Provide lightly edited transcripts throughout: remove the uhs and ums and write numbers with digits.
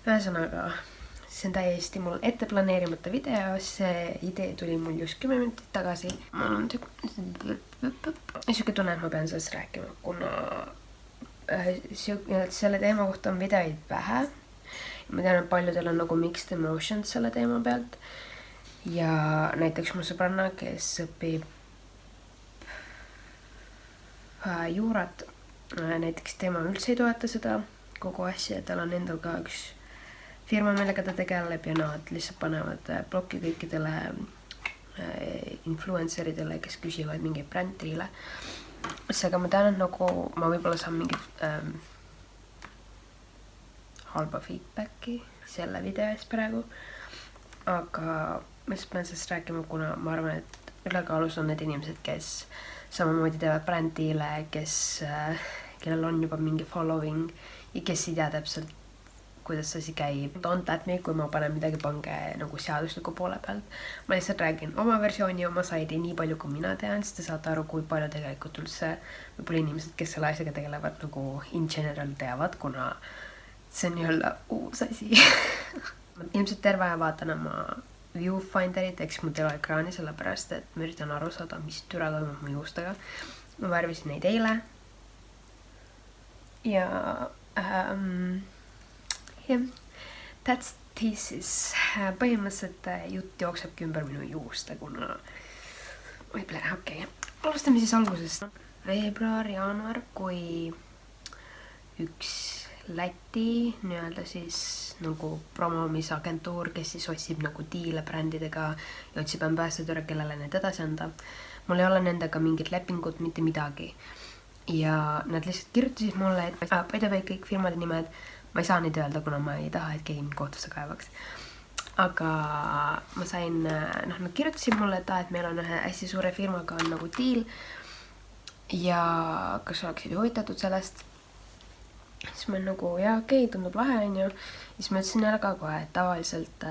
Ühesõnaga, see on täiesti mul ette planeerimata video, see idee tuli mul just 10 minutit tagasi. Mul on siuke tunne, et ma pean sellest rääkima, kuna selle teema kohta on videoid vähe. Ma tean, et paljudel on nagu mixed emotions selle teema pealt. Ja näiteks mu sõbranna, kes õpib juurat, näiteks tema üldse ei toeta seda kogu asja, tal on endal ka üks firma, millega ta tegeleb ja nad lihtsalt panevad blokki kõikidele influenceridele, kes küsivad mingeid brändile. Seega ma tean, et nagu ma võib-olla saan mingit halba feedbacki selle video eest praegu, aga ma pean sellest rääkima, kuna ma arvan, et ülekaalus on need inimesed, kes samamoodi teevad brändile, kellel on juba mingi following ja kes ei tea täpselt, kuidas see asi käib. Don't at me, kui ma panen midagi pange nagu seadusliku poole pealt. Ma lihtsalt räägin oma versiooni, oma saidi nii palju, kui mina tean, siis te saate aru, kui palju tegelikult üldse võib-olla inimesed, kes selle asjaga tegelevad nagu in general teavad, kuna see on nii-öelda uus asi. Ilmselt terve aja vaatan oma viewfinderit, eks mu teleekraani, sellepärast, et ma üritan aru saada, mis türa toimub mu juustega. Ma värvisin neid eile. Ja that's thesis. Põhimõtteliselt jutt jooksebki ümber minu juuste, kuna alustame siis algusest. Veebruar, jaanuar, kui üks Läti nii-öelda siis nagu promomisagentuur, kes siis otsib nagu diile brändidega ja otsib ambassadore, kellele need edasi anda. Mul ei ole nendega mingit lepingut, mitte midagi. Ja nad lihtsalt kirjutasid mulle, et by the way, kõik firmade nimed, ma ei saa neid öelda, kuna ma ei taha, et keegi mind kohtusse kaevaks. Aga ma sain, nad kirjutasid mulle, et meil on ühe hästi suure firmaga on nagu diil ja kas oleksid huvitatud sellest. Siis ma nagu, okei, tundub lahe, on ju. Siis ma ütlesin jälle ka kohe, et tavaliselt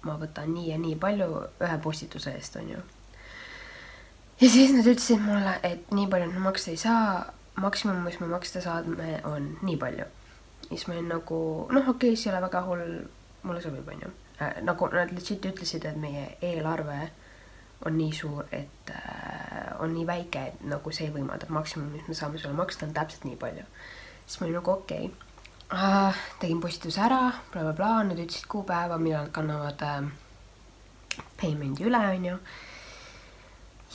ma võtan nii ja nii palju ühe postituse eest, on ju. Ja siis nad ütlesid mulle, et nii palju nad maksta ei saa, maksimum, mis me maksta saadme, on nii palju. Siis ma olin nagu, okei, see ei ole väga hull, mulle sobib, on ju. Nagu nad lihtsalt ütlesid, et meie eelarve on nii suur, et on nii väike, et nagu see ei võimaldab maksimum, mis me saame sulle maksta, on täpselt nii palju. Siis ma olin nagu okei. Tegin postituse ära, blablabla, nad ütlesid kuupäeva, millal kannavad paymendi üle, on ju.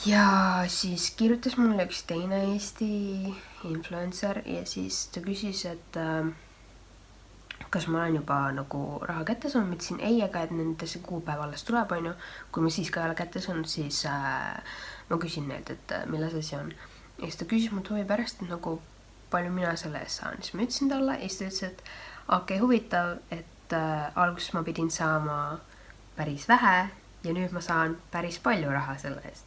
Ja siis kirjutas mulle üks teine Eesti influencer ja siis ta küsis, et kas ma olen juba nagu raha kätte saanud, ma ütlesin ei, aga et nendesse kuupäeva alles tuleb, on ju. Kui ma siis ka ei ole kätte saanud, siis ma küsin neilt, et millal see on. Ja siis ta küsis mult huvi pärast, et nagu palju mina selle eest saan. Siis ma ütlesin talle ja siis ta ütles, et okei, huvitav, et alguses ma pidin saama päris vähe ja nüüd ma saan päris palju raha selle eest.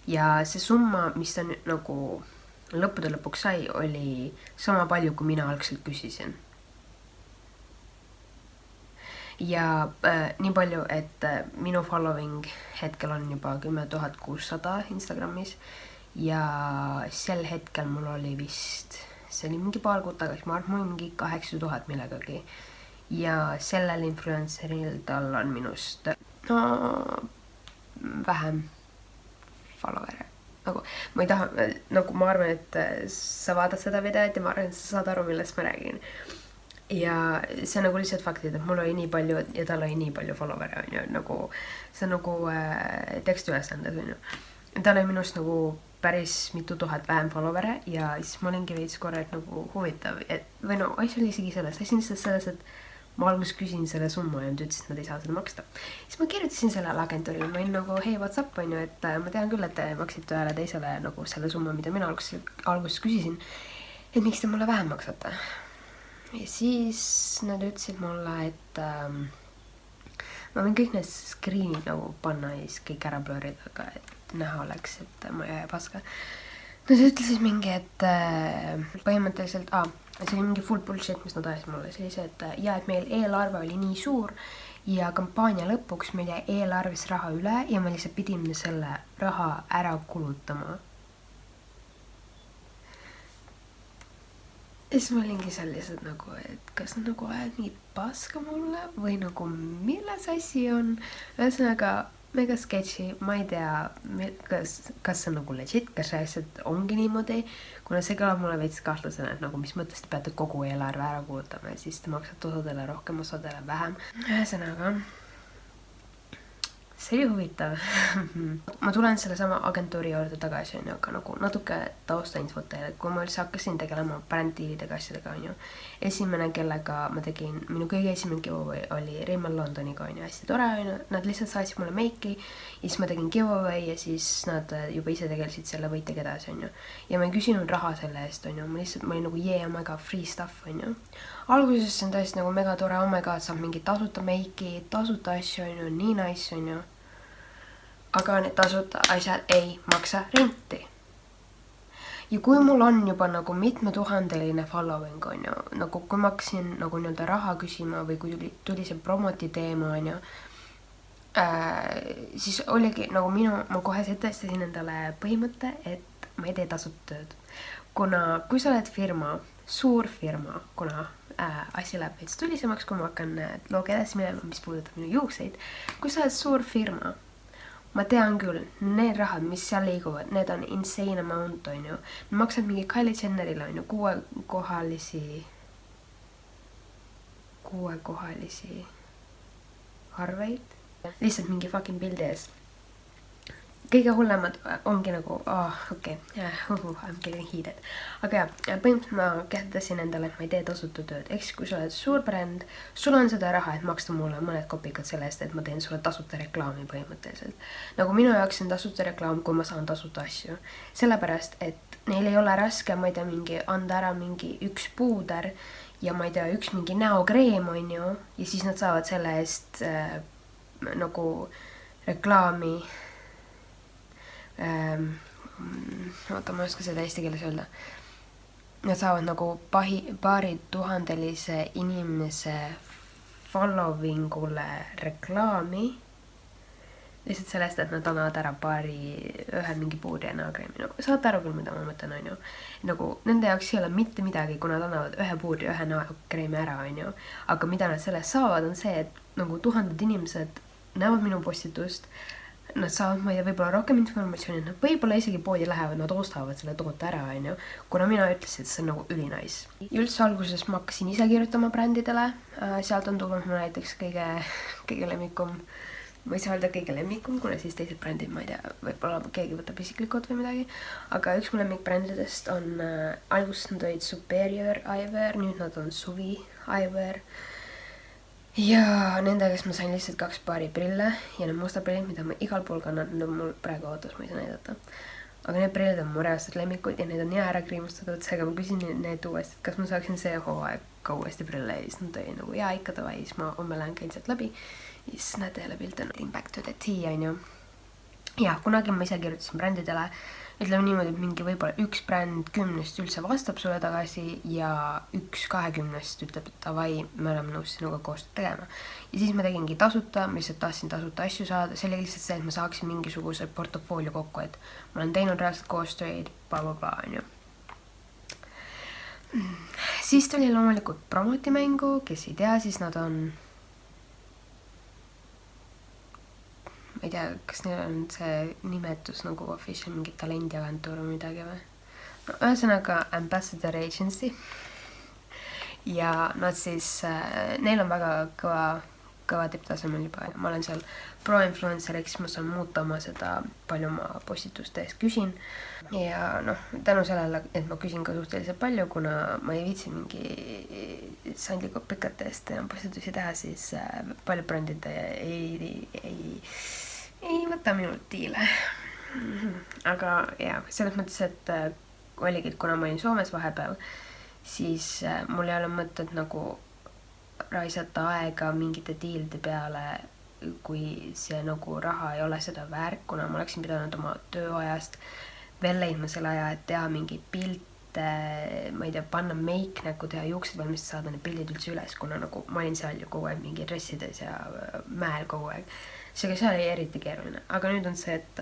Ja see summa, mis ta nagu lõppude lõpuks sai, oli sama palju, kui mina algselt küsisin. Ja nii palju, et minu following hetkel on juba 10 600 Instagramis ja sel hetkel mul oli vist, see oli mingi paar kuud tagasi, ma arvan, mingi 8000 millegagi. Ja sellel influenceril tal on minust vähem followere. Nagu, ma ei taha, nagu ma arvan, et sa vaatad seda videot ja ma arvan, et sa saad aru, millest ma räägin. Ja see on nagu lihtsalt faktid, et mul oli nii palju ja tal oli nii palju followere, on ju, nagu see on nagu tekstiülesandes, on ju. Tal oli minust nagu päris mitu tuhat vähem followere ja siis ma olingi veits korra, et nagu huvitav, või asi oli isegi selles, asi lihtsalt selles, et ma alguses küsin selle summa ja nad ütlesid, et nad ei saa seda maksta. Siis ma kirjutasin sellele agentuurile, ma olin nagu, hei, what's up, on ju, et ma tean küll, et te maksite ühele teisele nagu selle summa, mida mina alguses küsisin, et miks te mulle vähem maksate. Ja siis nad ütlesid mulle, et ma võin kõik need screenid nagu panna ja siis kõik ära blurrida, aga et näha oleks, et ma ei paska. Nad ütlesid mingi, et põhimõtteliselt, see oli mingi full bullshit, mis nad ajasid mulle. See oli see, et meil eelarve oli nii suur ja kampaania lõpuks meil jäi eelarves raha üle ja me lihtsalt pidime selle raha ära kulutama. siis ma olingi seal lihtsalt nagu, et kas nad nagu ajavad mingit paska mulle või nagu milles asi on. Ühesõnaga mega sketši, ma ei tea, kas see on nagu legit, kas see asjad ongi niimoodi, kuna see kõlab mulle veits kahtlasena, et nagu mis mõttes te peate kogu eelarve ära kulutama ja siis te maksate osadele rohkem, osadele vähem. Ühesõnaga see oli huvitav. Ma tulen selle sama agentuuri juurde tagasi, on ju, aga nagu natuke taustainfot teile, kui ma üldse hakkasin tegelema brändiididega asjadega, on ju. Esimene, kellega ma tegin, minu kõige esimene giveaway oli Rimmel Londoniga, on ju, hästi tore, on ju. Nad lihtsalt saatsid mulle meiki ja siis ma tegin giveaway ja siis nad juba ise tegelesid selle võitega edasi, on ju. Ja ma ei küsinud raha selle eest, on ju, ma olin nagu yeah, oh my god, free stuff, on ju. Alguses see on tõesti nagu mega tore, oh my god, saab mingi tasuta meiki, tasuta asju, on ju, nii nice, on ju. Aga need tasuta asjad ei maksa renti. Ja kui mul on juba nagu mitmetuhandeline following, on ju, nagu kui ma hakkasin nagu nii-öelda raha küsima või kui tuli see promoti teema, on ju, siis oligi nagu ma kohe sätestasin endale põhimõtte, et ma ei tee tasuta tööd. Kuna kui sa oled firma, suur firma, kuna asi läheb veits tulisemaks, kui ma hakkan looga edasi minema, mis puudutab minu juukseid, kui sa oled suur firma, ma tean küll, need rahad, mis seal liiguvad, need on insane amount, on ju. Nad maksavad mingi Kylie Jennerile, on ju, kuuekohalisi arveid. Lihtsalt mingi fucking pildi ees. Kõige hullemad ongi nagu, okei, I'm getting heated. Aga jah, põhimõtteliselt ma kehtestasin endale, et ma ei tee tasuta tööd. Eks kui sa oled suur bränd, sul on seda raha, et maksta mulle mõned kopikad selle eest, et ma teen sulle tasuta reklaami põhimõtteliselt. Nagu minu jaoks on tasuta reklaam, kui ma saan tasuta asju. Sellepärast, et neil ei ole raske, ma ei tea, mingi anda ära mingi üks puuder ja ma ei tea, üks mingi näokreem, on ju, ja siis nad saavad selle eest nagu reklaami. Oota, ma ei oska seda eesti keeles öelda. Nad saavad nagu paari tuhandelise inimese followingule reklaami lihtsalt sellest, et nad annavad ära ühe mingi puudi ja näokreemi. Saate aru küll, mida ma mõtlen, on ju. Nagu nende jaoks ei ole mitte midagi, kui nad annavad ühe puudi ja ühe näokreemi ära, on ju. Aga mida nad sellest saavad, on see, et nagu tuhanded inimesed näevad minu postitust, nad saavad, ma ei tea, võib-olla rohkem informatsiooni, nad võib-olla isegi poodi lähevad, nad ostavad selle toote ära, on ju, kuna mina ütlesin, et see on nagu ülinais. Üldse alguses ma hakkasin ise kirjutama brändidele, sealt on tulnud ma näiteks kõige lemmikum, ma ei saa öelda kõige lemmikum, kuna siis teised brändid, ma ei tea, võib-olla keegi võtab isiklikult või midagi, aga üks mu lemmikbrändidest on, alguses nad olid Superior Eyewear, nüüd nad on Suvi Eyewear. Ja nende käest ma sain lihtsalt 2 paari prille ja need musta prillid, mida ma igal pool kannan, need on mul praegu autos, ma ei saa näidata. Aga need prillid on mu reaalselt lemmikud ja need on nii ära kriimustatud, seega ma küsin need uuesti, et kas ma saaksin see hooaeg ka uuesti prille ja siis nad olid nagu jaa, ikka davai, siis ma homme lähen käin sealt läbi ja siis näete jälle pilt on back to the tea, on ju. Ja kunagi ma ise kirjutasin brändidele, ütleme niimoodi, et mingi võib-olla 1 bränd 10 üldse vastab sulle tagasi ja 1 20 ütleb, et davai, me oleme nõus sinuga koostööd tegema. Ja siis ma tegingi tasuta, ma lihtsalt tahtsin tasuta asju saada, see oli lihtsalt see, et ma saaksin mingisuguse portofoolio kokku, et ma olen teinud reaalselt koostööd, bla, on ju. Siis tuli loomulikult promotimängu, kes ei tea, siis nad on ma ei tea, kas neil on see nimetus nagu official mingi talendiagentuur või midagi või? No, ühesõnaga Ambassador Agency. Ja nad siis, neil on väga kõva tipptasemel juba. Ma olen seal pro-influenceriks, ma saan muuta oma seda, palju ma postituste eest küsin. Ja noh, tänu sellele, et ma küsin ka suhteliselt palju, kuna ma ei viitsi mingi sandikopikate eest enam postitusi teha, siis palju brändid ei võta minult diile. Aga jah, selles mõttes, et oligi, et kuna ma olin Soomes vahepeal, siis mul ei ole mõtet nagu raisata aega mingite diilide peale, kui see nagu raha ei ole seda väärt, kuna ma oleksin pidanud oma tööajast veel leidma selle aja, et teha mingi pilte, ma ei tea, panna meik näkku, teha juuksed valmist saada need pildid üldse üles, kuna nagu ma olin seal ju kogu aeg mingi dressides ja mäel kogu aeg. Seega seal oli eriti keeruline, aga nüüd on see, et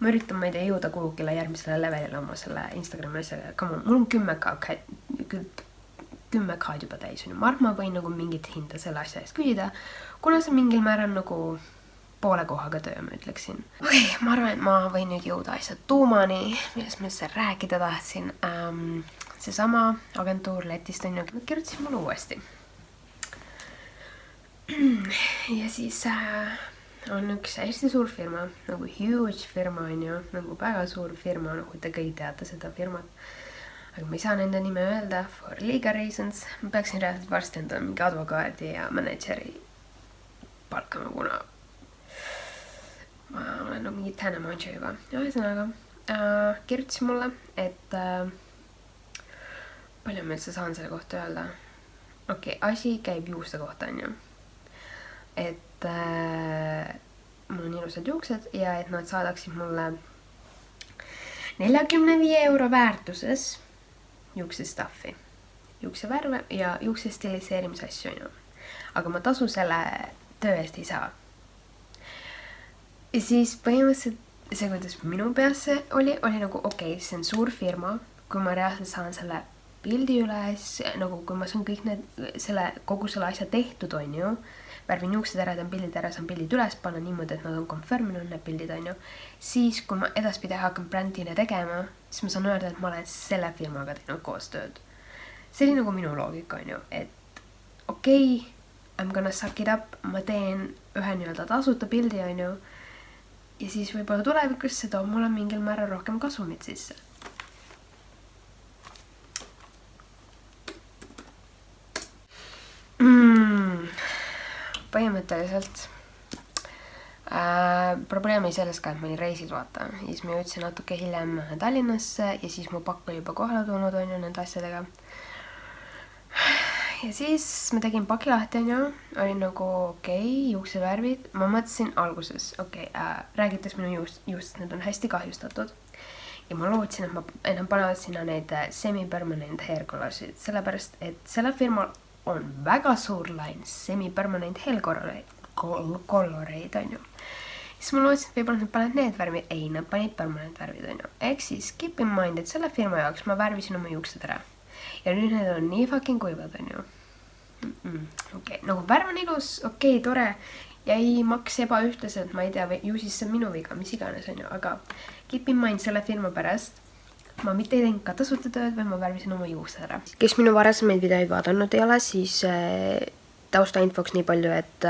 ma üritan, ma ei tea, jõuda kuhugile järgmisele levelile oma selle Instagrami asjaga. Come on, mul on 10K-d juba täis. Ma arvan, ma võin nagu mingit hinda selle asja eest küsida, kuna see mingil määral nagu poole kohaga töö, ma ütleksin. Okei, ma arvan, et ma võin nüüd jõuda asja tuumani, millest ma üldse rääkida tahtsin. Seesama agentuur Lätist on ju, nad kirjutasid mulle uuesti. Ja siis on üks hästi suur firma, nagu huge firma on ju, nagu väga suur firma, nagu te kõik teate seda firmat. Aga ma ei saa nende nime öelda for legal reasons. Ma peaksin reaalselt varsti endale mingi advokaadi ja manageri palkama, kuna ma olen mingi tänamanju juba. Ja ühesõnaga, kirjutasin mulle, et palju ma üldse saan selle kohta öelda. Okei, asi käib juuste kohta on ju. Et mul on ilusad juuksed ja et nad saadaksid mulle 45 € väärtuses juuksestaffi, juuksevärve ja juukse stiliseerimise asju on ju. Aga ma tasu selle töö eest ei saa. Ja siis põhimõtteliselt see, kuidas minu peas see oli nagu okei, see on suur firma, kui ma reaalselt saan selle pildi üles, nagu kui ma saan kõik kogu selle asja tehtud on ju, värvin juuksed ära, teen pildid ära, saan pildid üles panna niimoodi, et nad on confirminud need pildid on ju. Siis, kui ma edaspidi hakkan brändile tegema, siis ma saan öelda, et ma olen selle firmaga teinud koostööd. See oli nagu minu loogika on ju, et okei, I'm gonna suck it up, ma teen ühe nii-öelda tasuta pildi on ju. Ja siis võib-olla tulevikus see toob mulle mingil määral rohkem kasumit sisse. Põhimõtteliselt probleem oli selles ka, et ma olin reisil vaata. Ja siis ma jõudsin natuke hiljem Tallinnasse ja siis mu pakk oli juba kohale tulnud on ju nende asjadega. Ja siis ma tegin paki lahti on ju, olin nagu okei, juuksevärvid. Ma mõtlesin alguses, räägites minu juust, need on hästi kahjustatud. Ja ma lootsin, et ma enam panevad sinna neid semi-permanent hair color'id, sellepärast, et selle firmal on väga suur lain semi-permanent hair coloreid on ju. Siis ma lootsin, et võib-olla nad paned need värvid. Ei, nad panid permanent värvid on ju. Ehk siis keep in mind, et selle firma jaoks ma värvisin oma juuksed ära. Ja nüüd need on nii fucking kuivad on ju. Okei, nagu värv on ilus, okei, tore. Ja ei maks ebaühtlaselt, ma ei tea, ju siis see on minu viga, mis iganes on ju. Aga keep in mind selle firma pärast. Ma mitte ei teinud ka tasuta tööd, või ma värvisin oma juuksed ära. Kes minu varasemaid videoid vaadanud ei ole, siis taustainfoks nii palju, et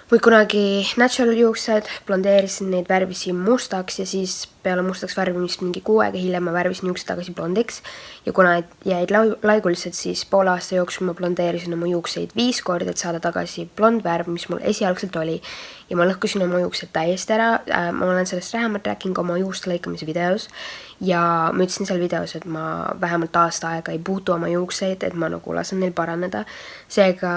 või kunagi natural juuksed, blondeerisin neid, värvisin mustaks ja siis peale mustaks värvimist mingi 6 aega hiljem ma värvisin juuksed tagasi blondiks. Ja kuna jäid laigulised, siis poole aasta jooksul ma blondeerisin oma juukseid 5 korda, et saada tagasi blondvärv, mis mul esialgselt oli. Ja ma lõhkusin oma juuksed täiesti ära. Ma olen sellest lähemalt rääkinud oma juuste lõikamise videos. Ja ma ütlesin seal videos, et ma vähemalt aasta aega ei puutu oma juukseid, et ma nagu lasen neil paraneda. Seega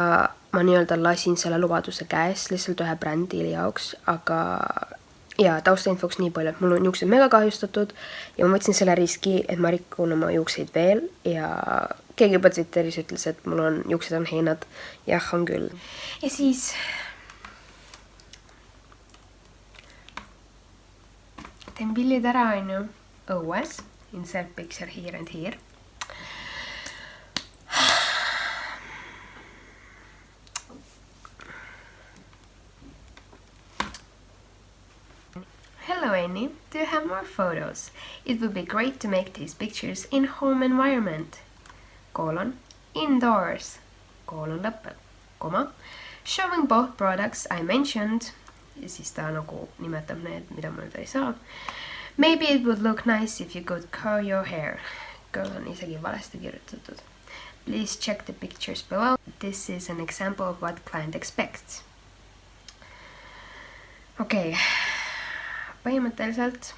ma nii-öelda lasin selle lubaduse käest lihtsalt ühe brändili jaoks, aga ja taustainfoks nii palju, et mul on juuksed mega kahjustatud ja ma võtsin selle riski, et ma rikun oma juukseid veel ja keegi juba Twitteris ütles, et mul on juuksed on heinad. Jah, on küll. Ja siis teen pildid ära on ju õues, insert picture here and here. Hello Annie, do you have more photos? It would be great to make these pictures in home environment. Indoors. Lõppeb. Showing both products I mentioned. Ja siis ta nagu nimetab need, mida ma nüüd ei saa. Maybe it would look nice if you could curl your hair. Curl on isegi valesti kirjutatud. Please check the pictures below. This is an example of what client expects. Okei. Põhimõtteliselt,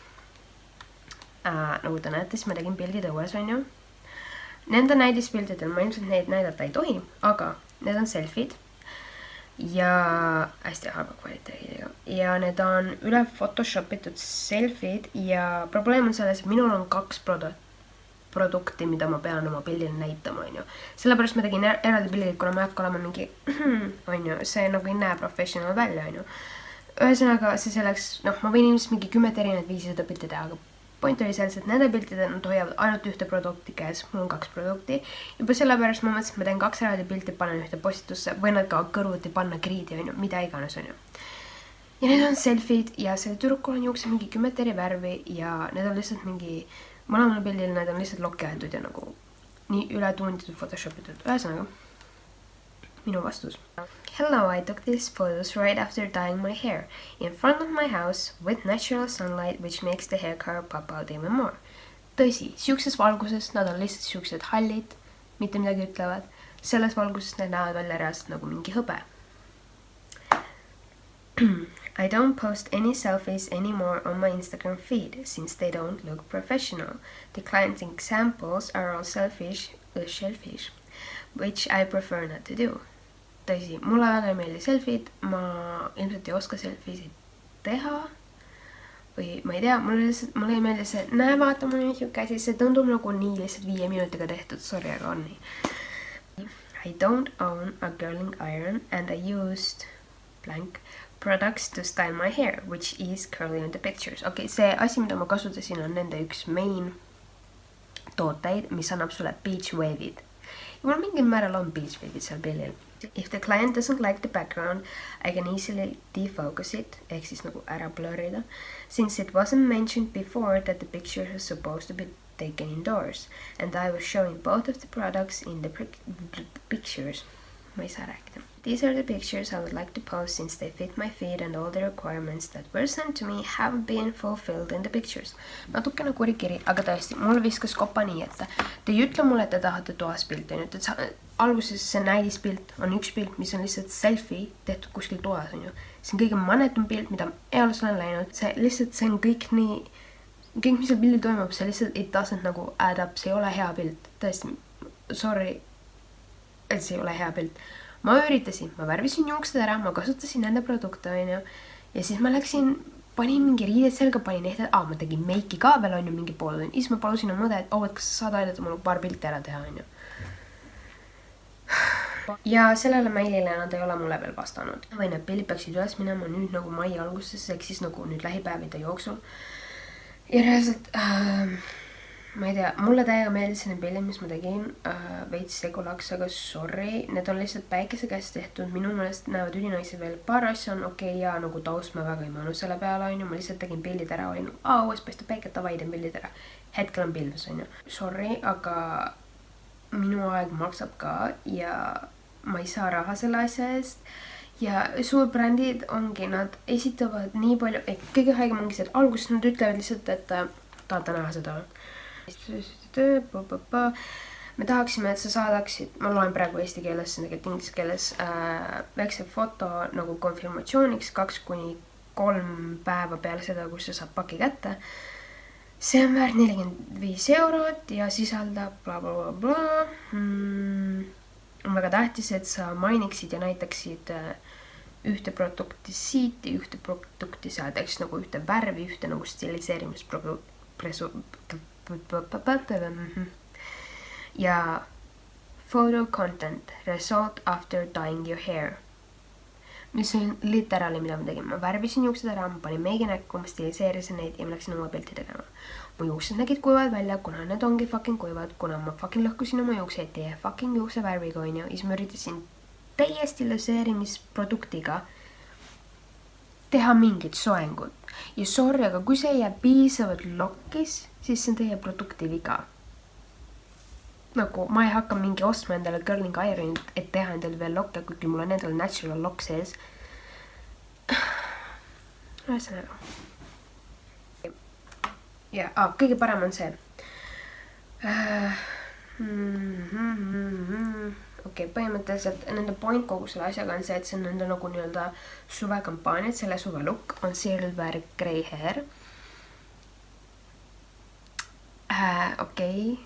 nagu te näete, siis ma tegin pildid õues on ju. Nende näidispildidel ma ilmselt neid näidata ei tohi, aga need on selfid ja hästi halba kvaliteediga. Ja need on üle photoshopitud selfid ja probleem on selles, et minul on 2 produkti, mida ma pean oma pildil näitama on ju. Sellepärast ma tegin eraldi pildid, kuna ma jätku olema mingi on ju, see nagu ei näe professional välja on ju. ühesõnaga see selleks, noh, ma võin ilmselt mingi 10 erinevat viisi seda pilti teha, aga point oli selles, et nende piltide nad hoiavad ainult ühte produkti käes, mul on 2 produkti. Juba sellepärast ma mõtlesin, et ma teen 2 eraldi pilti, panen ühte postitusse või nad ka kõrvuti panna grid'i, on ju, mida iganes, on ju. Ja need on selfie'd ja selle tüdrukul on juukse mingi 10 eri värvi ja need on lihtsalt mingi, mõlemal pildil need on lihtsalt lokki aetud ja nagu nii üle tunditud photoshopitud. Ühesõnaga, minu vastus. Hello, I took these photos right after dyeing my hair in front of my house with natural sunlight which makes the hair color pop out even more. Tõsi, siukses valguses nad on lihtsalt siuksed hallid, mitte midagi ütlevad. Selles valguses need näevad välja reaalselt nagu mingi hõbe. I don't post any selfies anymore on my Instagram feed since they don't look professional. The client examples are all shellfish, which I prefer not to do. Tõsi, mulle väga ei meeldi selfie'd, ma ilmselt ei oska selfie'sid teha või ma ei tea, mulle ei meeldi see, näe vaata mul on käsi, see tundub nagu nii lihtsalt 5 minutiga tehtud, sorry, aga on nii. I don't own a curling iron and I used blank products to style my hair, which is curly on the pictures. Okay, see asi, mida ma kasutasin, on nende üks main tooteid, mis annab sulle beach wave'id. Ja mul mingil määral on beach wave'id seal pildil. If the client doesn't like the background, I can easily defocus it, ehk siis nagu ära blurrida, since it wasn't mentioned before that the picture is supposed to be taken indoors, and I was showing both of the products in the pictures. Ma ei saa rääkida. These are the pictures I would like to post since they fit my feed and all the requirements that were sent to me have been fulfilled in the pictures. Natukene kurikiri, aga tõesti, mul viskas kopa nii, et te ei ütle mulle, et te tahate toas pilti, alguses see näidispilt on üks pilt, mis on lihtsalt selfie tehtud kuskil toas, on ju. See on kõige manetum pilt, mida eales olen läinud. See lihtsalt, see on kõik nii, kõik mis seal pildil toimub, see lihtsalt it doesn't nagu add up, see ei ole hea pilt. Tõesti, sorry, et see ei ole hea pilt. Ma üritasin, ma värvisin juuksed ära, ma kasutasin nende produkte, on ju. Ja siis ma läksin, panin mingi riided selga, panin ehte, ma tegin meiki ka veel, on ju, mingi pool. Siis ma palusin mõde, et et kas sa saad aidata mul paar pilti ära teha, on ju. Ja sellele mailile nad ei ole mulle veel vastanud. Või need pildid peaksid üles minema nüüd nagu mai alguses, ehk siis nagu nüüd lähipäevide jooksul. Ja reaalselt, ma ei tea, mulle täiega meeldis selle pildid, mis ma tegin, veits segulaks, aga sorry, need on lihtsalt päikese käest tehtud, minu meelest näevad ülinaisi veel paar asja on okei ja nagu taust ma väga ei mõelnud selle peale, on ju, ma lihtsalt tegin pildid ära, olin, uues paistab päike, tavai, teen pildid ära, hetkel on pilves, on ju. Sorry, aga minu aeg maksab ka ja ma ei saa raha selle asja eest ja suurbrändid ongi, nad esitavad nii palju, kõige haigem ongi see, et alguses nad ütlevad lihtsalt, et tahate näha seda. Me tahaksime, et sa saadaksid, ma loen praegu eesti keeles, see on tegelikult inglise keeles, väikse foto nagu konfirmatsiooniks 2-3 päeva peale seda, kus sa saad paki kätte. See on väärt 45 eurot ja sisaldab bla bla bla bla. On väga tähtis, et sa mainiksid ja näitaksid ühte produkti siit ja ühte produkti sealt, eks nagu ühte värvi, ühte nagu ja photo content result after dyeing your hair, mis on literaali, mida ma tegin. Ma värvisin juuksed ära, ma panin meigi näkku, ma stiliseerisin neid ja ma läksin oma pilti tegema. Mu juuksed nägid kuivad välja, kuna need ongi fucking kuivad, kuna ma fucking lõhkusin oma juukseid teie fucking juukse värviga, on ju. Siis ma üritasin teie stiliseerimisproduktiga teha mingit soengut. Ja sorry, aga kui see jääb piisavalt lokkis, siis see on teie produkti viga. Nagu ma ei hakka mingi ostma endale curling ironit, et teha endale veel lokke, kuigi mul on endale natural lock sees. Ühesõnaga. Ja, kõige parem on see. Okei, põhimõtteliselt nende point kogu selle asjaga on see, et see on nende nagu nii-öelda suvekampaaniad, selle suve look on silver grey hair. Okei,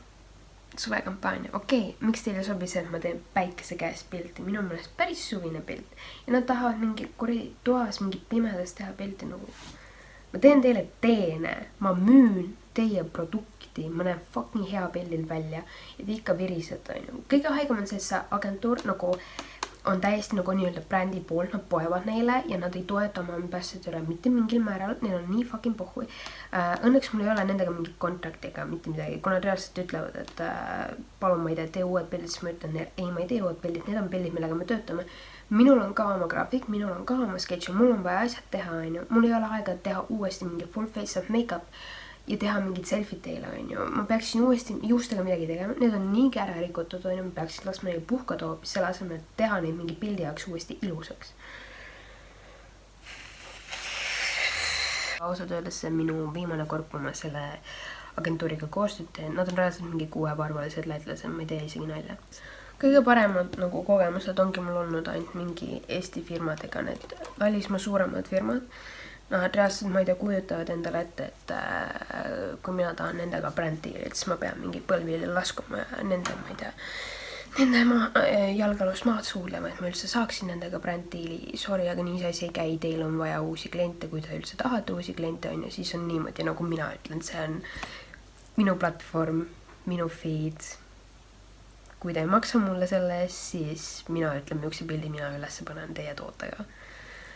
suvekampaania. Okei, miks teile sobis, et ma teen päikese käes pilti? Minu meelest päris suvine pilt. Ja nad tahavad mingi toas mingi pimedas teha pilti nagu. Ma teen teile teene, ma müün teie produkti, ma näen fucking hea pildil välja ja te ikka virised, on ju. Kõige haigem on see, et see agentuur nagu on täiesti nagu nii-öelda brändi poolt, nad poevad neile ja nad ei toeta oma ambassador'e mitte mingil määral, neil on nii fucking pohhui. Õnneks mul ei ole nendega mingit kontrakti ega mitte midagi, kui nad reaalselt ütlevad, et palun ma ei tee uued pildid, siis ma ütlen neile, ei ma ei tee uued pildid, need on pildid, millega me töötame. Minul on ka oma graafik, minul on ka oma schedule, mul on vaja asjad teha, onju. Mul ei ole aega teha uuesti mingi full face of make-up ja teha mingid selfid teile, onju. Ma peaksin uuesti juustega midagi tegema, need on niigi ära rikutud, onju. Ma peaksin laskma neile puhkada hoopis selle asemel, et teha neid mingi pildi jaoks uuesti ilusaks. Ausalt öeldes see minu viimane kord, kui ma selle agentuuriga koostööd teen, nad on reaalselt mingi 6-parvalised lätlased, ma ei tee isegi nalja. Kõige paremad nagu kogemused ongi mul olnud ainult mingi Eesti firmadega, need välismaa suuremad firmad. Nad reaalselt, ma ei tea, kujutavad endale ette, et kui mina tahan nendega brändi, et siis ma pean mingi põlvile laskuma ja nende, ma ei tea, nende jalgalust maad suulema, et ma üldse saaksin nendega bränddiili. Sorry, aga nii see asi ei käi, teil on vaja uusi kliente, kui te üldse tahate uusi kliente on ja siis on niimoodi, nagu mina ütlen, see on minu platvorm, minu feed. Kui te ei maksa mulle selle eest, siis mina ütlen, miks pildi mina üles panen teie tootega.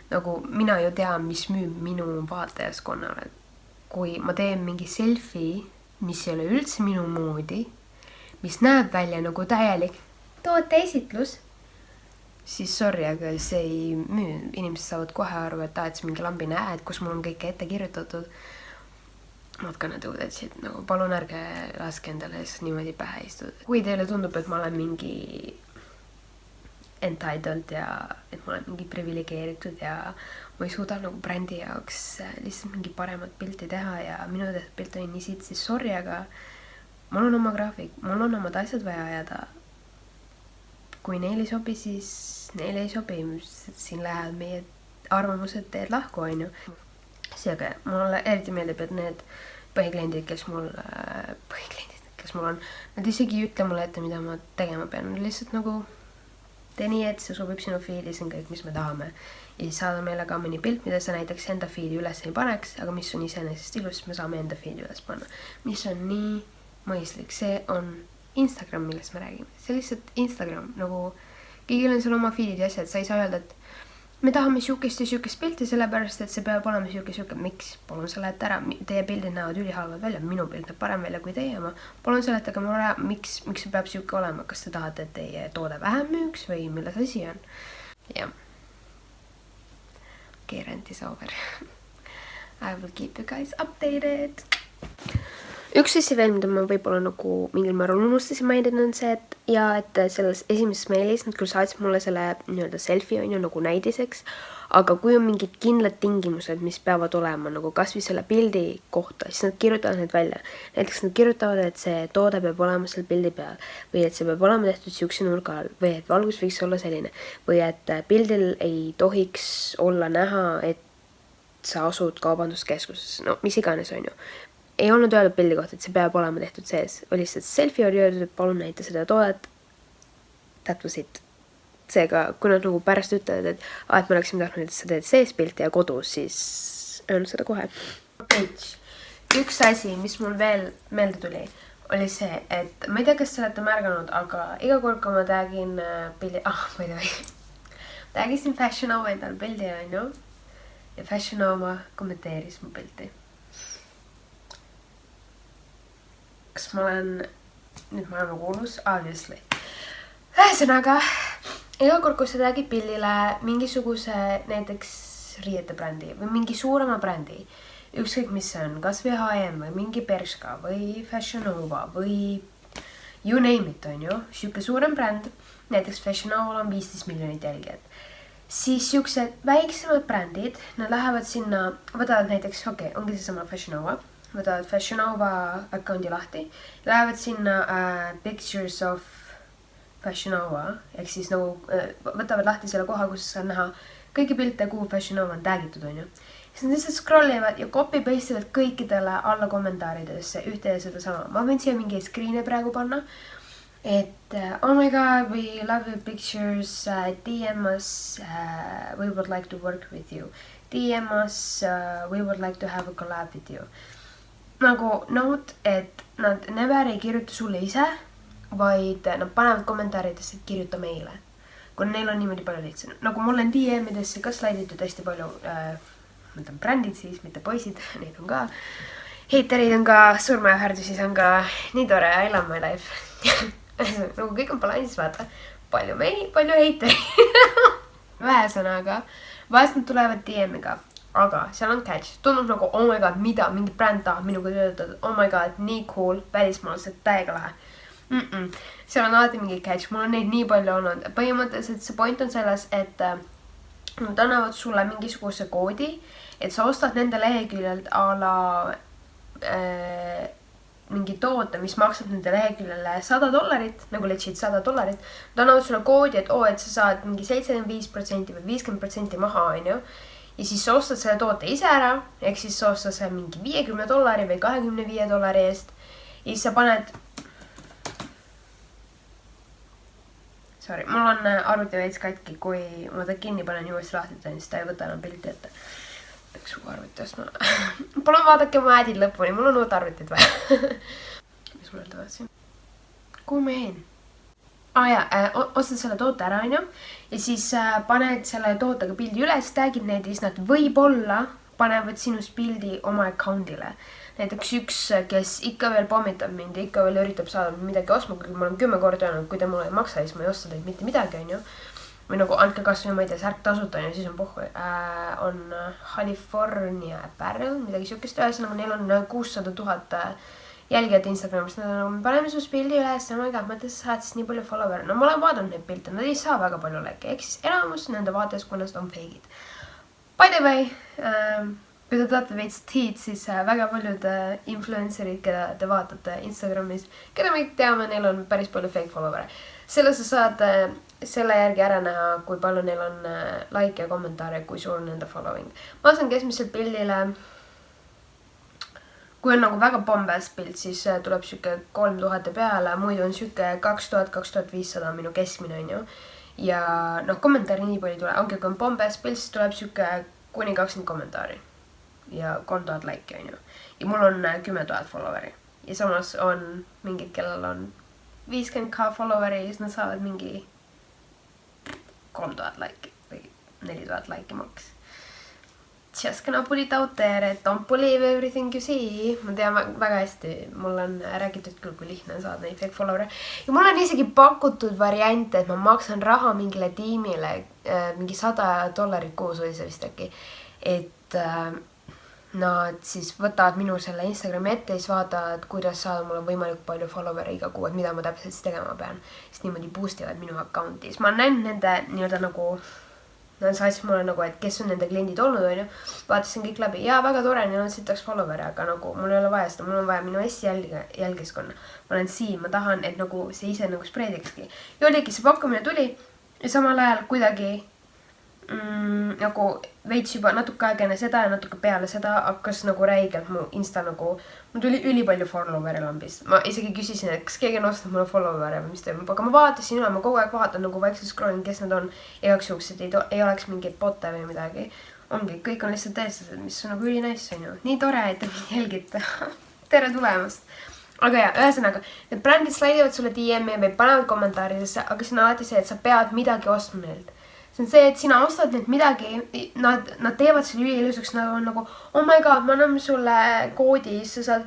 Nagu mina ju tean, mis müüb minu vaatajaskonnale. Kui ma teen mingi selfie, mis ei ole üldse minu moodi, mis näeb välja nagu täielik tooteesitlus, siis sorry, aga see ei müü. Inimesed saavad kohe aru, et see mingi lambine ad, kus mul on kõike ette kirjutatud. Nad ka nad ütlesid, nagu palun ärge laske endale niimoodi pähe istuda. Kui teile tundub, et ma olen mingi entitled ja et ma olen mingi privilegeeritud ja ma ei suuda nagu brändi jaoks lihtsalt mingi paremat pilti teha ja minu tehtud pilt on nii siit, siis sorry, aga mul on oma graafik, mul on omad asjad vaja ajada. Kui neil ei sobi, siis neil ei sobi. Siin lähevad meie arvamused teed lahku, onju. Seega, mulle eriti meeldib, et need põhikliendid, kes mul on, nad isegi ei ütle mulle ette, mida ma tegema pean. Lihtsalt nagu tee nii, et see sobib sinu feedi, see on kõik, mis me tahame. Ja siis saada meile ka mõni pilt, mida sa näiteks enda feedi üles ei paneks, aga mis on iseenesest ilus, me saame enda feedi üles panna. Mis on nii mõistlik. See on Instagram, millest me räägime. See lihtsalt Instagram, nagu kõigil on seal oma feedid ja asjad, sa ei saa öelda, et me tahame siukest ja siukest pilti, sellepärast, et see peab olema siuke. Miks? Palun seleta ära. Teie pildid näevad ülihalvad välja. Minu pild näeb parem välja kui teie oma. Palun seletage mulle ära, miks see peab siuke olema. Kas te tahate, et teie toode vähem müüks või milles asi on? Jah. Okay, rent is over. I will keep you guys updated. Üks asi veel, mida ma võib-olla nagu mingil määral unustasin mainida on see, et selles esimeses mailis nad küll saatsid mulle selle nii-öelda selfie on ju nagu näidiseks, aga kui on mingid kindlad tingimused, mis peavad olema nagu kas või selle pildi kohta, siis nad kirjutavad need välja. Näiteks nad kirjutavad, et see toode peab olema seal pildi peal või et see peab olema tehtud siukse nurga all või et valgus võiks olla selline või et pildil ei tohiks olla näha, et sa asud kaubanduskeskuses, no mis iganes on ju. Ei olnud öeldud pildi kohta, et see peab olema tehtud sees. Oli lihtsalt selfie oli öeldud, et palun näita seda toodet. That was it. Seega, kui nad nagu pärast ütlevad, et me oleksime tahtnud, et sa teed sees pilti ja kodus, siis öelnud seda kohe. Üks asi, mis mul veel meelde tuli, oli see, et ma ei tea, kas te olete märganud, aga iga kord, kui ma tagin pildi... ma ei tea, tagisin Fashion Nova endal pildi, on ju? Ja Fashion Nova kommenteeris mu pilti. Kas ma olen nüüd maailma kuulus? Obviously. Ühesõnaga, iga kord, kui sa tagid pildile mingisuguse näiteks riiete brändi või mingi suurema brändi, ükskõik mis see on, kas või H&M või mingi Bershka või Fashion Nova või you name it on ju, siuke suurem bränd, näiteks Fashion Nova on 15 miljonit jälgijat, siis siuksed väiksemad brändid, nad lähevad sinna, võtavad näiteks, ongi seesama Fashion Nova, võtavad Fashion Nova accounti lahti, lähevad sinna pictures of Fashion Nova, ehk siis nagu võtavad lahti selle koha, kus saab näha kõiki pilte, kuhu Fashion Nova on tagitud, on ju. Siis nad lihtsalt scrollivad ja copy-paste'ivad kõikidele alla kommentaaridesse ühte ja seda sama. Ma võin siia mingi screen'e praegu panna, et oh my god, we love your pictures, DM us, we would like to work with you. DM us, we would like to have a collab with you. Nagu note, et nad never ei kirjuta sulle ise, vaid nad panevad kommentaaridesse, et kirjuta meile. kui neil on niimoodi palju lihtsam. Nagu mul on DM-idesse ka slaiditud hästi palju, ma ütlen brändid siis, mitte poisid, neid on ka. Heiterid on ka, surmaähvardusi, siis on ka nii tore, I love my life. Nagu kõik on balansis, vaata. Palju mehi, palju heiterid. Vähesõnaga, vahest nad tulevad DM-iga, aga seal on catch. Tundub nagu, oh my god, mida, mingi bränd tahab minuga töötada. Oh my god, nii cool, välismaalased, täiega lahe. Seal on alati mingi catch, mul on neid nii palju olnud. Põhimõtteliselt see point on selles, et nad annavad sulle mingisuguse koodi, et sa ostad nende leheküljelt a la mingi toote, mis maksab nende leheküljele $100, nagu legit $100. Nad annavad sulle koodi, et et sa saad mingi 75% või 50% maha, onju. Ja siis sa ostad selle toote ise ära, ehk siis sa ostad selle mingi $50 või $25 eest. Ja siis sa paned... Sorry, mul on arvuti veits katki, kui ma ta kinni panen ja uuesti lahti teen, siis ta ei võta enam pilti ette. Peaks uue arvuti ostma. Palun vaadake oma ädid lõpuni, mul on uut arvutit vaja. Mis mul öelda vaatasin? Kuhu ma jäin? Ostad selle toote ära, onju. Ja siis paned selle tootega pildi üles, tagid neid ja siis nad võib-olla panevad sinust pildi oma accountile. Näiteks üks, kes ikka veel pommitab mind ja ikka veel üritab saada midagi ostma, kui ma olen 10 korda öelnud, kui te mulle ei maksa, siis ma ei osta teid mitte midagi, onju. Või nagu andke kas või ma ei tea, särk tasuta, onju, siis on pohhu. On California Apparel, midagi siukest ühesõnaga, neil on 600 000 jälgijad Instagramis. Nad on, me paneme sus pildi üles ja ma ei tea, mõttes sa saad siis nii palju follower. No ma olen vaadanud neid pilte, nad ei saa väga palju läke, ehk siis enamus nende vaatajaskonnast on feigid. By the way, kui te tahate veits teed, siis väga paljud influencerid, keda te vaatate Instagramis, keda me kõik teame, neil on päris palju fake follower. Selle sa saad selle järgi ära näha, kui palju neil on like ja kommentaare, kui suur on nende following. Ma saan keskmiselt pildile, kui on nagu väga bombas pilt, siis tuleb süke 3000 peale, muidu on süke 2000-2500 minu keskmine, onju. Ja noh, kommentaari nii palju tule, ongi kui on bombas pilt, siis tuleb süke kuni 20 kommentaari. Ja 3000 like, onju. Ja mul on 10 000 followeri. Ja samas on mingid, kellel on 50k followeri ja siis nad saavad mingi 3000 like või 4000 like maks. Just gonna put it out there, et don't believe everything you see. Ma tean väga hästi, mul on räägitud küll, kui lihtne saada neid fake follower'e. Ja mul on isegi pakutud variante, et ma maksan raha mingile tiimile, mingi $100 kuus oli see vist äkki. Et nad siis võtavad minu selle Instagrami ette ja siis vaatavad, kuidas saada mulle võimalikult palju follower'e iga kuu, et mida ma täpselt siis tegema pean. Siis niimoodi boostivad minu accounti. Siis ma näen nende nii-öelda nagu, nad saatsid mulle nagu, et kes on nende kliendid olnud, onju. Vaatasin kõik läbi. Jaa, väga tore, neil on sitaks follower'e, aga nagu mul ei ole vaja seda, mul on vaja minu hästi jälgiskonna. Ma olen siin, ma tahan, et nagu see ise nagu spreedikski. Ja oligi, see pakkumine tuli ja samal ajal kuidagi nagu veits juba natuke aega enne seda ja natuke peale seda hakkas nagu räigelt mu Insta nagu, mul tuli ülipalju follower'e lambist. Ma isegi küsisin, et kas keegi on ostnud mulle follower'e või mis toimub, aga ma vaatasin üle, ma kogu aeg vaatan nagu vaikselt scrollin, kes nad on igaks juhuks, et ei oleks mingeid botte või midagi. Ongi, kõik on lihtsalt tõestused, mis on nagu ülinais, on ju. Nii tore, et te mind jälgite. Tere tulemast! Aga jah, ühesõnaga, need brändid slaidivad sulle DM-i või panevad kommentaaridesse, aga see on alati see, et sa pead midagi ostma neilt. See on see, et sina ostad nüüd midagi, nad teevad selle üliilusaks, nad on nagu, oh my god, ma anname sulle koodi, siis sa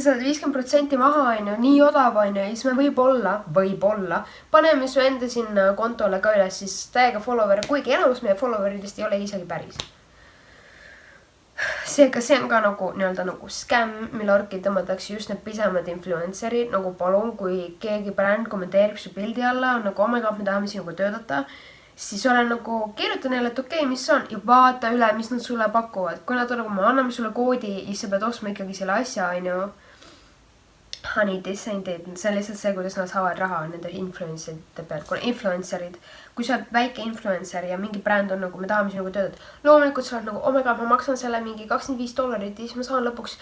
saad 50% maha, onju, nii odav, onju, ja siis me võib-olla, paneme su enda sinna kontole ka üles, siis täiega follower, kuigi enamus meie followeridest ei ole isegi päris. Seega see on ka nagu nii-öelda nagu scam, mille orki tõmmatakse just need pisemad influencerid, nagu palun, kui keegi bränd kommenteerib su pildi alla, on nagu, oh my god, me tahame sinuga töötada, siis olen nagu, kirjuta neile, et okei, mis on, ja vaata üle, mis nad sulle pakuvad. Kui nad on nagu, ma anname sulle koodi ja sa pead ostma ikkagi selle asja, onju. Honey, this ain't it. See on lihtsalt see, kuidas nad saavad raha nende influencerite pealt. Kuna influencerid, kui sa oled väike influencer ja mingi bränd on nagu, me tahame sinuga töötada. Loomulikult sa oled nagu, oh my god, ma maksan selle mingi $25 ja siis ma saan lõpuks,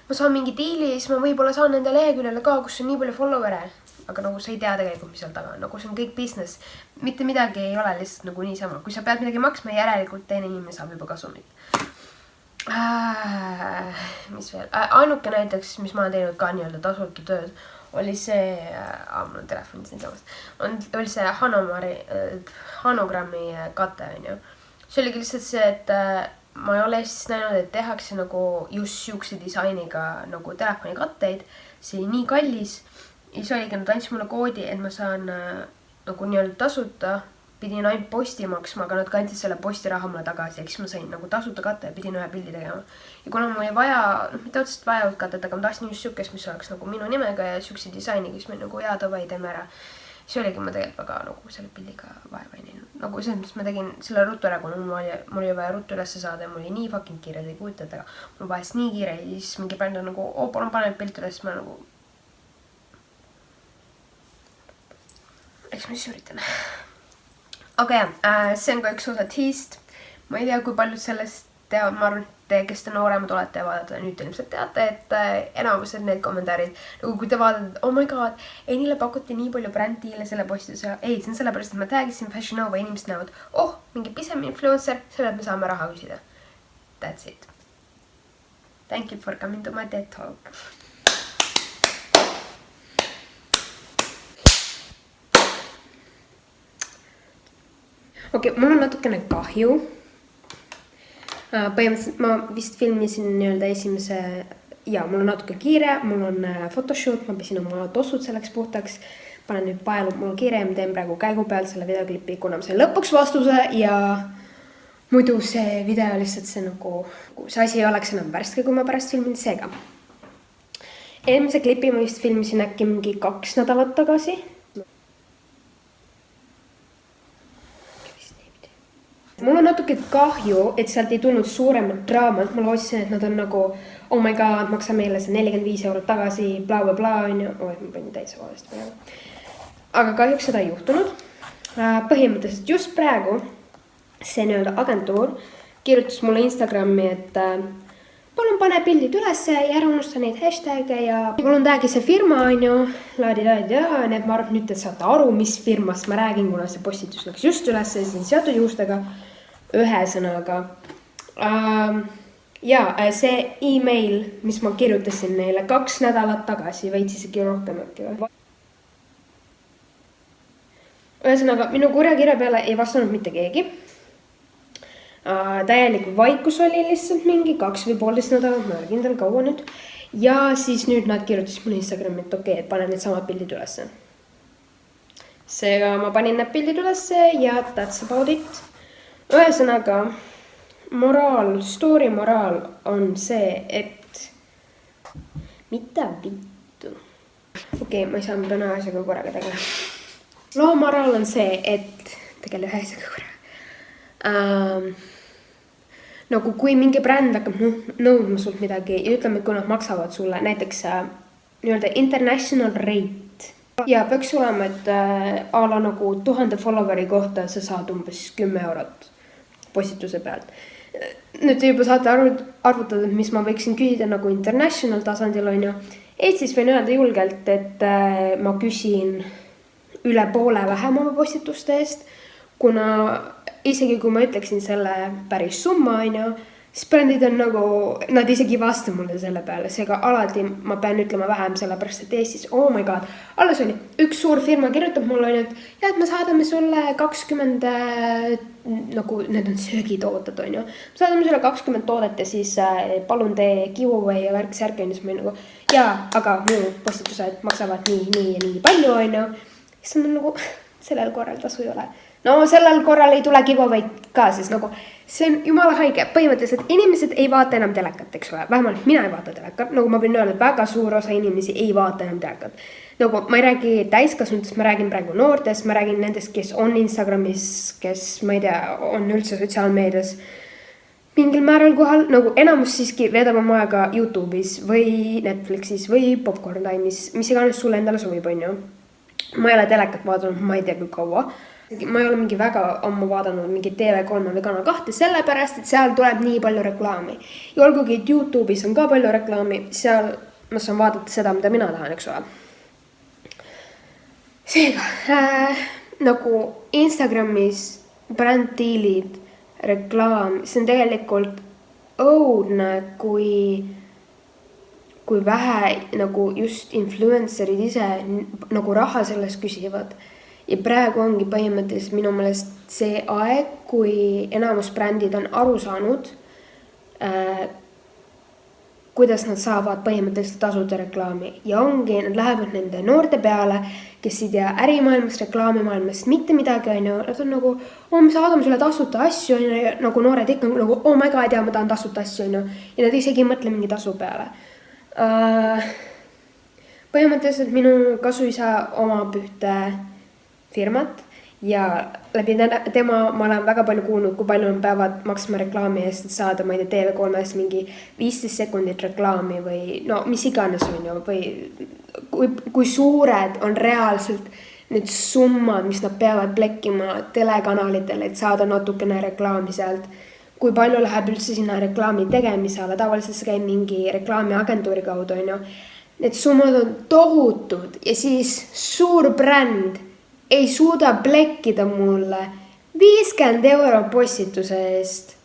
ma saan mingi diili ja siis ma võib-olla saan nende leheküljele ka, kus on nii palju follower'e. Aga nagu sa ei tea tegelikult, mis seal taga on. Nagu see on kõik business. Mitte midagi ei ole lihtsalt nagu niisama. Kui sa pead midagi maksma, järelikult teine inimene saab juba kasumit. Mis veel? Ainuke näiteks, mis ma olen teinud ka nii-öelda tasuta tööd, oli see, mul on telefon siinsamas, oli see Hanogrammi kate, onju. See oligi lihtsalt see, et ma ei ole Eestis näinud, et tehakse nagu just siukse disainiga nagu telefonikatteid. See oli nii kallis. Ja siis oligi, nad andsid mulle koodi, et ma saan nagu nii-öelda tasuta. Pidin ainult posti maksma, aga nad kandsid selle postiraha mulle tagasi. Eks ma sain nagu tasuta katte ja pidin ühe pildi tegema. Ja kuna mul ei vaja, mitte otseselt vaja katet, aga ma tahtsin just siukest, mis oleks nagu minu nimega ja siukse disaini, kes meil nagu davai, teeme ära. See oligi ma tegelikult väga nagu selle pildiga vaeva ei näinud. Nagu selles mõttes ma tegin selle ruttu ära, kuna mul oli vaja ruttu ülesse saada ja mul oli nii fucking kiire, te ei kujutate, aga mul vahest nii kiire ja siis mingi bänd on nagu, palun pane pilt üles, ma nagu... Eks ma siis üritan. Aga jah, see on ka üks osa teast. Ma ei tea, kui paljud sellest teavad, ma arvan, te, kes te nooremad olete ja vaadata, nüüd te ilmselt teate, et enamused need kommentaarid, nagu kui te vaatate, oh my god, neile pakuti nii palju brändtiile selle postuse. Ei, see on sellepärast, et ma tagisin Fashion Nova, inimesed näevad, mingi pisem influencer, selle me saame raha küsida. That's it. Thank you for coming to my TED Talk. Okei, mul on natukene kahju. Põhimõtteliselt ma vist filmisin nii-öelda esimese mul on natuke kiire, mul on photoshoot, ma pesin oma tossud selleks puhtaks, panen nüüd paelu, mul on kiire ja ma teen praegu käigu peal selle videoklipi, kuna ma sain lõpuks vastuse ja muidu see video lihtsalt see nagu, see asi ei oleks enam värske, kui ma pärast filmin seega. Eelmise klipi ma vist filmisin äkki mingi 2 nädalat tagasi. Mul on natuke kahju, et sealt ei tulnud suuremat draamat. Ma lootsin, et nad on nagu, oh my god, maksa meile see 45 € tagasi, bla. Ma panin täitsa valesti peale. Aga kahjuks seda ei juhtunud. Põhimõtteliselt just praegu see nii-öelda agentuur kirjutas mulle Instagrami, et palun pane pildid üles ja ära unusta neid hashtag'e ja mul on tagi see firma, nii et ma arvan, nüüd te saate aru, mis firmast ma räägin, kuna see postitus läks just üles ja siin seatud juustega. Ühesõnaga. See email, mis ma kirjutasin neile 2 nädalat tagasi, veits isegi rohkem äkki. Ühesõnaga, minu kurjakirja peale ei vastanud mitte keegi. Täielik vaikus oli lihtsalt mingi 2 või 1,5 nädalat, ma ei ole kindel kaua nüüd. Ja siis nüüd nad kirjutasid mulle Instagrami, et okei, et panen need samad pildid ülesse. Seega ma panin need pildid ülesse ja that's about it. Ühesõnaga, story moraal on see, et mitte vittu. Okei, ma ei saa nüüd ühe asjaga korraga tegele. Loo moraal on see, et tegele ühe asjaga korraga. Nagu kui mingi bränd hakkab nõudma sult midagi ja ütleme, kui nad maksavad sulle näiteks nii-öelda international rate. Ja peaks olema, et ala nagu 1000 followeri kohta sa saad umbes 10 € postituse pealt. Nüüd te juba saate arvutada, mis ma võiksin küsida nagu international tasandil on ju. Eestis võin öelda julgelt, et ma küsin üle poole vähem oma postituste eest, kuna isegi kui ma ütleksin selle päris summa on ju, siis brändid on nagu, nad isegi ei vasta mulle selle peale, seega alati ma pean ütlema vähem sellepärast, et Eestis, oh my god, alles oli üks suur firma kirjutab mulle, et me saadame sulle 20, nagu need on söögitooted on ju, saadame sulle 20 toodet ja siis palun tee giveaway ja värk-särk on ju, siis ma nagu, aga minu postitused maksavad nii ja nii palju on ju, siis on nagu, sellel korral tasu ei ole. No sellel korral ei tule giveaway ka, siis nagu see on jumala haige. Põhimõtteliselt inimesed ei vaata enam telekat, eks ole. Vähemalt mina ei vaata telekat. Nagu ma võin öelda, et väga suur osa inimesi ei vaata enam telekat. Nagu ma ei räägi täiskasvanutest, ma räägin praegu noortest, ma räägin nendest, kes on Instagramis, kes, ma ei tea, on üldse sotsiaalmeedias mingil määral kohal. Nagu enamus siiski veedab oma aega YouTube'is või Netflixis või Popcorn Time'is, mis iganes sulle endale sobib, on ju. Ma ei ole telekat vaadanud, ma ei tea kui kaua. Ma ei ole mingi väga ammu vaadanud mingi TV3 või Kanal 2, sellepärast, et seal tuleb nii palju reklaami. Ja olgugi, et YouTube'is on ka palju reklaami, seal ma saan vaadata seda, mida mina tahan, eks ole. Seega, nagu Instagramis bränddiilid, reklaam, see on tegelikult õudne, kui vähe nagu just influencerid ise nagu raha sellest küsivad. Ja praegu ongi põhimõtteliselt minu meelest see aeg, kui enamus brändid on aru saanud, kuidas nad saavad põhimõtteliselt tasuda reklaami. Ja ongi, nad lähevad nende noorte peale, kes ei tea ärimaailmast, reklaamimaailmast mitte midagi, on ju. Nad on nagu, me saadame sulle tasuta asju, on ju, nagu noored ikka nagu, oh my god, ma tahan tasuta asju, on ju. Ja nad isegi ei mõtle mingi tasu peale. Põhimõtteliselt minu kasuisa omab ühte firmat ja läbi tema ma olen väga palju kuulnud, kui palju nad peavad maksma reklaami eest, et saada, ma ei tea, TV3-s mingi 15 sekundit reklaami või no mis iganes on ju, või kui suured on reaalselt need summad, mis nad peavad plekkima telekanalitele, et saada natukene reklaami sealt. Kui palju läheb üldse sinna reklaami tegemise alla, tavaliselt see käib mingi reklaamiagentuuri kaudu, on ju. Need summad on tohutud ja siis suur bränd ei suuda plekkida mulle 50 € postituse eest.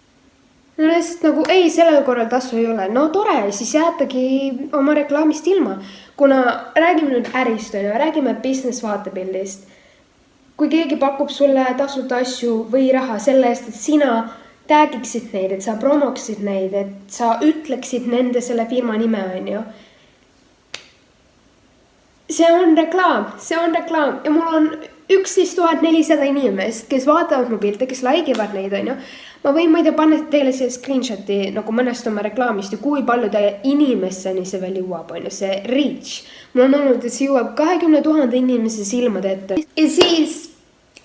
No lihtsalt nagu ei, sellel korral tasu ei ole. No tore, siis jäetagi oma reklaamist ilma. Kuna räägime nüüd ärist, räägime business vaatepildist. Kui keegi pakub sulle tasuta asju või raha selle eest, et sina tagiksid neid, et sa promoksid neid, et sa ütleksid nende selle firma nime, on ju. See on reklaam ja mul on 11,400 inimest, kes vaatavad mu pilte, kes like'ivad neid, on ju. Ma võin, ma ei tea, panna teile see screenshoti nagu mõnest oma reklaamist ja kui palju inimesteni see veel jõuab, on ju, see reach. Mul on olnud, et see jõuab 20 000 inimese silmade ette. Ja siis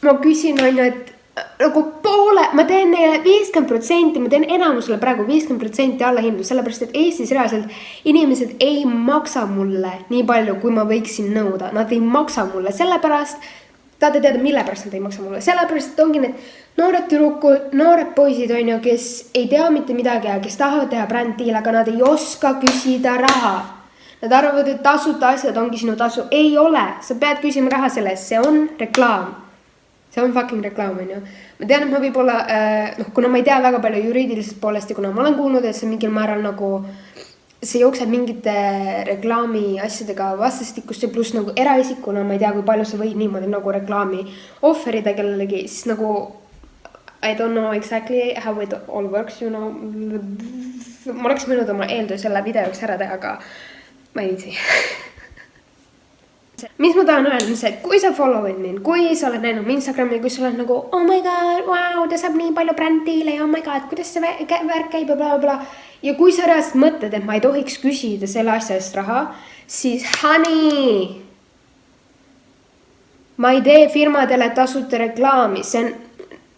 ma küsin, on ju, et nagu poole, ma teen neile 50%, ma teen enamusele praegu 50% allahindlu, sellepärast, et Eestis reaalselt inimesed ei maksa mulle nii palju, kui ma võiksin nõuda. Nad ei maksa mulle, sellepärast, tahate teada, mille pärast nad ei maksa mulle. Sellepärast, et ongi need noored tüdrukud, noored poisid, on ju, kes ei tea mitte midagi ja kes tahavad teha bränddiil, aga nad ei oska küsida raha. Nad arvavad, et tasuta asjad ongi sinu tasu. Ei ole, sa pead küsima raha sellest, see on reklaam. See on fucking reklaam, on ju. Ma tean, et ma võib-olla, kuna ma ei tea väga palju juriidilisest poolest ja kuna ma olen kuulnud, et see mingil määral nagu see jookseb mingite reklaami asjadega vastastikusse, pluss nagu eraisikuna, ma ei tea, kui palju sa võid niimoodi nagu reklaami offerida kellelegi, siis nagu I don't know exactly how it all works, you know. Ma oleks võinud oma eeltöö selle videoks ära teha, aga ma ei viitsi. Mis ma tahan öelda, see, et kui sa follow'id mind, kui sa oled näinud Instagrami, kui sa oled nagu, oh my god, wow, ta saab nii palju brändile ja oh my god, kuidas see värk käib ja bla bla. Ja kui sa reaalselt mõtled, et ma ei tohiks küsida selle asja eest raha, siis honey, ma ei tee firmadele tasuta reklaami, see on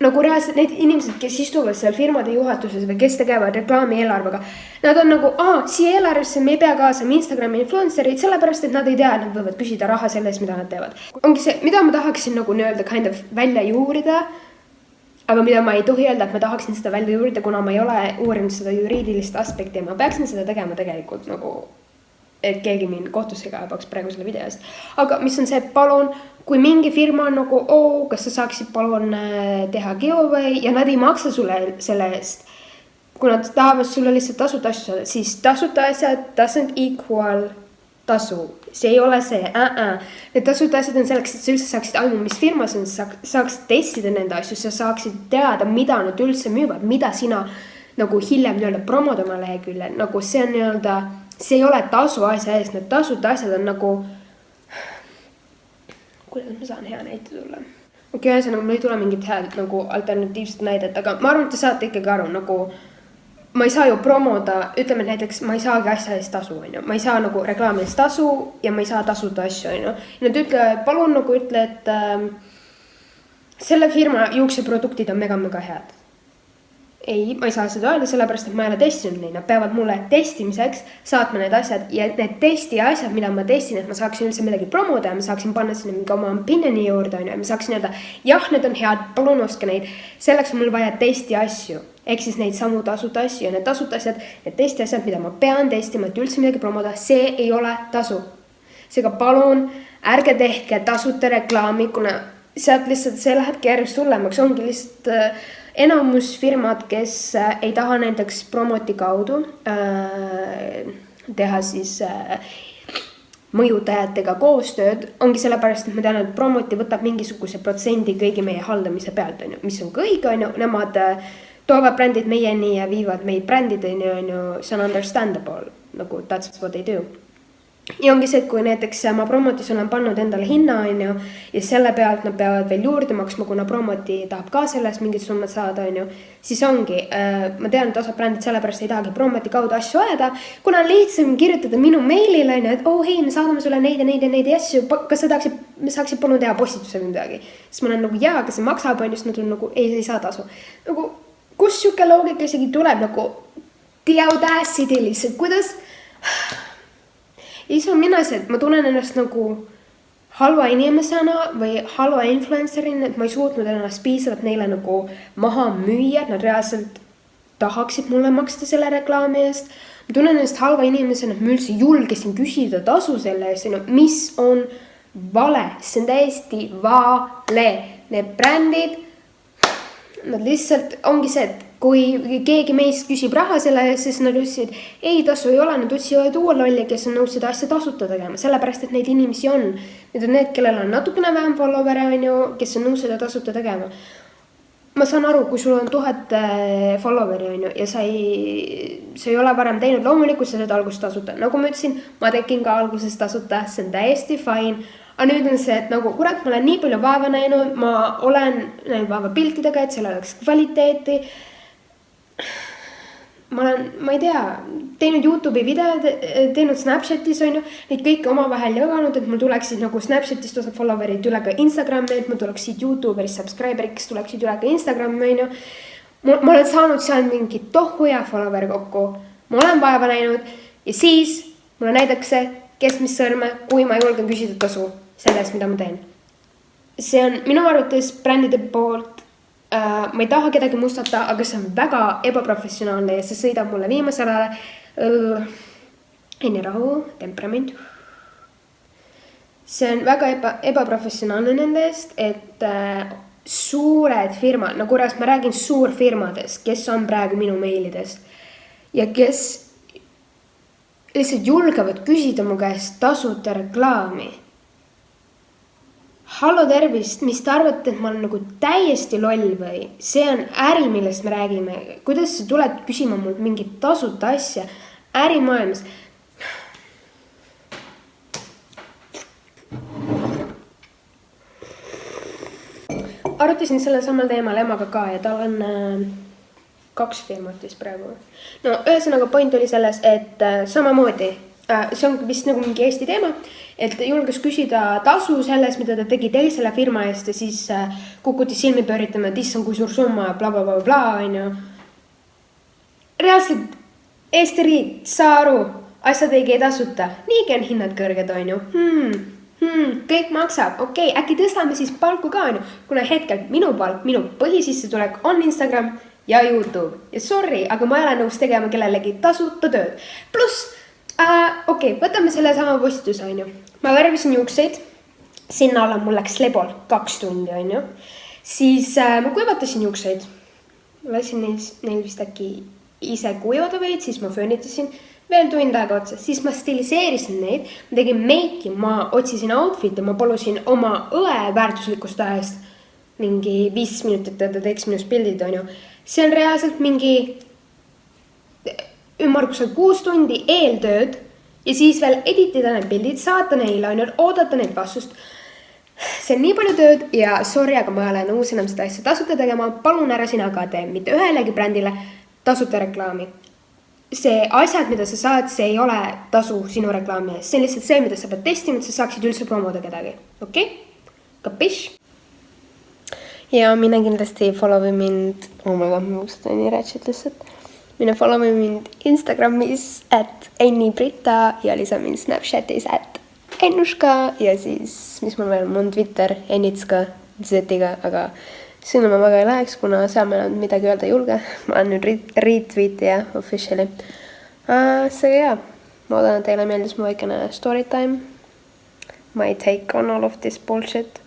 nagu reaalselt need inimesed, kes istuvad seal firmade juhatuses või kes tegevad reklaami eelarvega, nad on nagu, siia eelarvesse me ei pea kaasama Instagrami influencerid, sellepärast, et nad ei tea, et nad võivad küsida raha selles, mida nad teevad. Ongi see, mida ma tahaksin nagu nii-öelda kind of välja juurida, aga mida ma ei tohi öelda, et ma tahaksin seda välja juurida, kuna ma ei ole uurinud seda juriidilist aspekti ja ma peaksin seda tegema tegelikult nagu, et keegi mind kohtusse kaebaks praegu selle video eest. Aga mis on see, palun, kui mingi firma on nagu, kas sa saaksid palun teha giveaway ja nad ei maksa sulle selle eest. Kui nad tahavad sulle lihtsalt tasuta asju saada, siis tasuta asjad doesn't equal tasu. See ei ole see, Need tasuta asjad on selleks, et sa üldse saaksid aimu, mis firmas on, saaksid testida nende asju, sa saaksid teada, mida nad üldse müüvad, mida sina nagu hiljem nii-öelda promod oma leheküljel, nagu see on nii-öelda, see ei ole tasu asja eest, need tasuta asjad on nagu, kuidas ma saan hea näite tulla? Okei, ühesõnaga, mul ei tule mingit head nagu alternatiivset näidet, aga ma arvan, et te saate ikkagi aru, nagu ma ei saa ju promoda, ütleme näiteks, ma ei saagi asja eest tasu, on ju. Ma ei saa nagu reklaami eest tasu ja ma ei saa tasuda asju, on ju. Ja nad ütle, palun nagu ütle, et selle firma juukseproduktid on mega head. Ei, ma ei saa seda öelda, sellepärast, et ma ei ole testinud neid. Nad peavad mulle testimiseks saatma need asjad ja need testi asjad, mida ma testin, et ma saaksin üldse midagi promoda ja ma saaksin panna sinna mingi oma opinioni juurde, on ju. Ja ma saaksin öelda, jah, need on head, palun ostke neid. Selleks on mul vaja testi asju, ehk siis neid samu tasuta asju ja need tasuta asjad, need testi asjad, mida ma pean testima, et üldse midagi promoda, see ei ole tasu. Seega palun, ärge tehke tasuta reklaami, kuna sealt lihtsalt see lähebki järjest hullemaks, ongi lihtsalt enamus firmad, kes ei taha näiteks promoti kaudu teha siis mõjutajatega koostööd, ongi sellepärast, et ma tean, et Promoti võtab mingisuguse protsendi kõigi meie haldamise pealt, on ju, mis on ka õige, on ju, nemad toovad brändid meieni ja viivad meid brändideni, on ju, see on understandable, nagu that's what they do. Ja ongi see, et kui näiteks ma Promotis olen pannud endale hinna, on ju, ja selle pealt nad peavad veel juurde maksma, kuna Promoti tahab ka sellest mingit summat saada, on ju, siis ongi, ma tean, et osa brändid sellepärast ei tahagi Promoti kaudu asju ajada, kuna lihtsam kirjutada minu meilile, on ju, et hei, me saadame sulle neid ja neid ja neid asju, kas sa saaksid palun teha postituse või midagi. Siis ma olen nagu, jaa, kas see maksab, on just, nad on nagu, ei saa tasu. Nagu, kus siuke loogika isegi tuleb, nagu, the audacity lihtsalt, kuidas... Ja siis on mina see, et ma tunnen ennast nagu halva inimesena või halva influencerina, et ma ei suutnud ennast piisavalt neile nagu maha müüa, et nad reaalselt tahaksid mulle maksta selle reklaami eest. Ma tunnen ennast halva inimesena, et ma üldse julgesin küsida tasu selle eest, mis on vale, see on täiesti vale. Need brändid, nad lihtsalt ongi see, et kui keegi meist küsib raha selle eest, siis nad ütlesid, ei tasu ei ole, nad otsivad uue lolli, kes on nõus seda asja tasuta tegema, sellepärast, et neid inimesi on. Need on need, kellel on natukene vähem followere, on ju, kes on nõus seda tasuta tegema. Ma saan aru, kui sul on 1000 followeri, on ju, ja sa ei ole varem teinud, loomulikult sa teed alguses tasuta. Nagu ma ütlesin, ma tegin ka alguses tasuta, see on täiesti fine. Aga nüüd on see, et nagu kurat, ma olen nii palju vaeva näinud, ma olen näinud vaeva piltidega, et seal oleks kvaliteeti. Ma ei tea, teinud YouTube'i videod, teinud Snapchatis, on ju, neid kõike oma vahel jaganud, et mul tuleks siis nagu Snapchatist osa followerid üle ka Instagrami, et mul tuleks siit YouTuberist subscriberid, kes tuleksid üle ka Instagrami, on ju. Ma olen saanud seal mingi tohu ja followeri kokku, ma olen vaeva näinud ja siis mulle näidakse keskmist sõrme, kui ma julgen küsida tasu sellest, mida ma teen. See on minu arvates brändide poolt. Ma ei taha kedagi mustata, aga see on väga ebaprofessionaalne ja see sõidab mulle viimasel ajal rahu, temperament. See on väga ebaprofessionaalne nende eest, et suured firmad, nagu räs ma räägin suurfirmadest, kes on praegu minu meilidest ja kes lihtsalt julgevad küsida mu käest tasuta reklaami. Hallo tervist, mis te arvate, et ma olen nagu täiesti loll või? See on äri, millest me räägime. Kuidas sa tuled küsima mult mingit tasuta asja ärimaailmas? Arutasin selle samal teemal emaga ka ja tal on 2 firmat vist praegu. No ühesõnaga point oli selles, et samamoodi, see on vist nagu mingi Eesti teema, et julges küsida tasu selles, mida ta tegi teisele firma eest ja siis kukuti silmi pööritama, et issand, kui suur summa, bla, bla, bla, bla, on ju. Reaalselt, Eesti riik, saa aru, asjad ei käi tasuta, niigi on hinnad kõrged, on ju. Kõik maksab, okei, äkki tõstame siis palku ka, on ju. Kuna hetkel minu palk, minu põhisissetulek on Instagram ja YouTube. Ja sorry, aga ma ei ole nõus tegema kellelegi tasuta tööd. Plus, okei, võtame selle sama postituse, on ju. Ma värvisin juukseid, sinna alla mul läks lebol 2 tundi, on ju. Siis ma kuivatasin juukseid, ma lasin neil vist äkki ise kuivada veid, siis ma föönitasin veel tund aega otsa, siis ma stiliseerisin neid, ma tegin meiki, ma otsisin outfit'e, ma palusin oma õe väärtuslikust ajast mingi 5 minutit, et ta teeks minust pildid, on ju. See on reaalselt mingi ümmarguselt 6 tundi eeltööd ja siis veel editida need pildid, saata neile, on ju, oodata neid vastust. See on nii palju tööd ja sorry, aga ma ei ole nõus enam seda asja tasuta tegema. Palun ära sina ka tee mitte ühelegi brändile tasuta reklaami. See asjad, mida sa saad, see ei ole tasu sinu reklaami eest. See on lihtsalt see, mida sa pead testima, et sa saaksid üldse promoda kedagi. Okei? Kapiš? Ja mine kindlasti follow'i mind, oh my god, ma musta nii ratchet lihtsalt. Mine follow'i mind Instagramis @ennibrita ja lisa mind Snapchatis @ennushka ja siis, mis mul veel on Twitter, ennitska, z-iga, aga sinna ma väga ei läheks, kuna seal meil on midagi öelda julge. Ma olen nüüd retweet'i ja officially. Seega jaa, ma oodan, et teile meeldis mu väikene story time. My take on all of this bullshit.